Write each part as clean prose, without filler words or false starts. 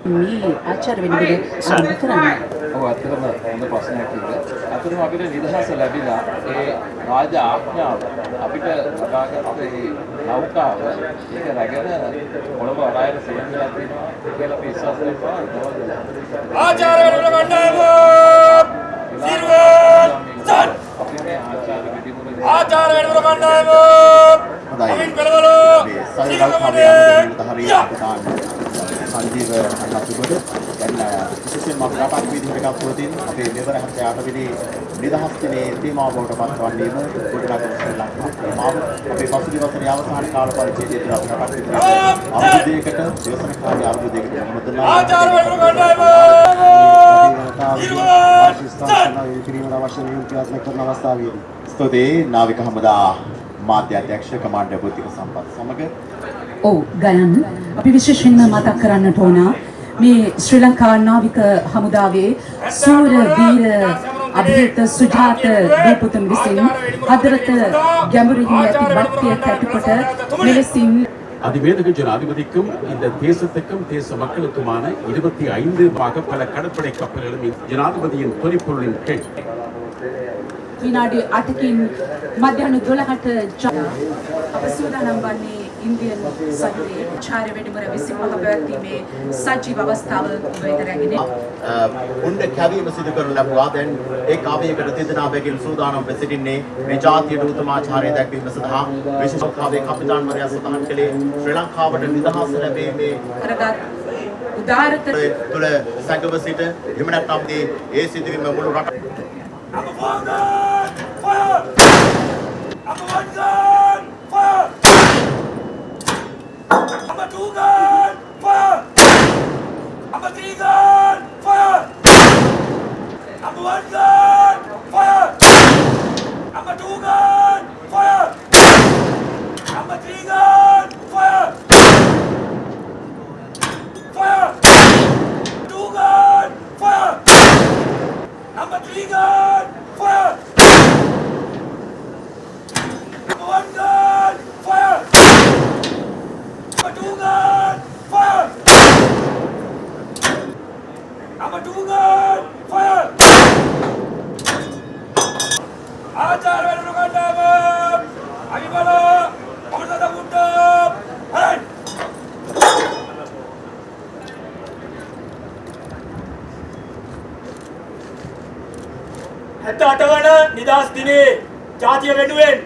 මේ ආචාර්ය වෙනුවට ආරම්භ කරන්නේ. ඔව් අත්‍තරම හොඳ ප්‍රශ්නයක් තිබුණා. අත්‍තරම අපිට නිදහස ලැබිලා ඒ රාජ්‍ය ආඥාව අපිට අපේ නෞකාව ඒක රැගෙන කොළඹ වරායට සේවලා තියෙනවා කියලා අපි විශ්වාස කරනවා. ආචාර්ය වෙනුවට කණ්ඩායම සිරුවන් සත් අපි මේ ආචාර්ය වෙනුවට ආචාර්ය වෙනුවට කණ්ඩායම හොඳයි. පෙරවලු සංජීව අන්නතුගොඩ දැන් විශේෂයෙන්ම අපේ රටක් විදිහට ගත්තොත් අපේ මෙවර 78 වෙනි නිදහස් දිනයේ තේමාව බවට පත්වන්නේම ගොඩනගන ශ්‍රී ලංකාව තේමාව අපේ පසුගිය වසරේ අවසාන කාල පරිච්ඡේදයේ තුල අපේ රටක් විදිහට අවුරුද්දයකට දේශන කාර්ය අවුරුද්දයකට මොනවද ආචාර්ය වෙනුවට කණ්ඩායම ස්තුතියි නාවික හමුදා මාධ්‍ය අධ්‍යක්ෂ කමාන්ඩර් බුද්ධික සම්පත් සමග ඔව් ගයන් අපි විශේෂයෙන්ම මතක් කරන්නට ඕන මේ ශ්‍රී ලංකා නාවික හමුදාවේ සූර වීර අභිත සුජාත දීපුතුන් විසින් හදවත ගැඹුරින් ඇති භක්තිය කැටුකොට මෙලෙසින් அதிவேதக ஜனாதிபதிக்கும் இந்த தேசத்துக்கும் தேச மக்களுக்குமான 25 பாக பல கடற்படை கப்பல்களும் ஜனாதிபதியின் பொறிப்பொருளின் கீழ் විනාඩි 8කින් මධ්‍යහන 12ට අප සූදානම් වන්නේ ඉන්දියන් සෛන්‍යයේ ආචාර්ය වෙඩිමුර 25 පැවැත්වීමේ සජීව අවස්ථාව වෙත රැගෙන උණ්ඩ කැවීම සිදු කරන ලැබුවා. දැන් ඒ කාව්‍යයකට තිදෙනා බැගින් සූදානම් වෙ සිටින්නේ මේ ජාතියට උතුමාචාරය දැක්වීම සඳහා විශේෂ කාව්‍ය කපිතාන්වරයා සඳහන් කළේ ශ්‍රී ලංකාවට නිදහස ලැබීමේ කරගත් උදාරතර තුළ සැඟව සිට එහෙම නැත්නම් ඒ සිදුවීම මුළු රට I'm a one gun! Fire! I'm a one gun! Fire! I'm a two gun! Fire! I'm a three gun! Fire! I'm a one gun! Fire! I'm a two gun! Fire! I'm a three gun! Fire! Fire! Two gun! Fire! Number 3 gun! Fire! Number 1 gun! Fire! Number 2 gun! Fire! Number 2 gun! Fire! ආචාර්ය වෙනුවට කණ්ඩායම අවිබල මොකටද මුට්ට හරයි 78 වන නිදහස් දිනේ ජාතිය වෙනුවෙන්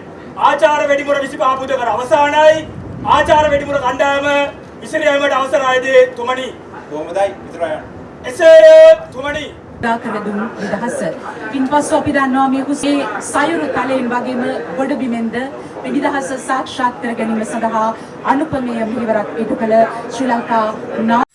ආචාර්ය වෙඩිමුර 25 පුද කර අවසానයි. ආචාර්ය වෙඩිමුර කණ්ඩායම විසිරයීමට අවසරයිදී තුමනි. කොහොමදයි විතරයන්. එසේ තුමනි. දාකවදුන් නිදහස. ඉන්පසු අපි දන්නවා මේ කුසේ සයුරු තලයෙන් වගේම ගොඩබිමෙන්ද මේ නිදහස සාක්ෂාත් කර ගැනීම සඳහා අනුපමේය පියවරක් ඉටු කළ ශ්‍රී ලංකා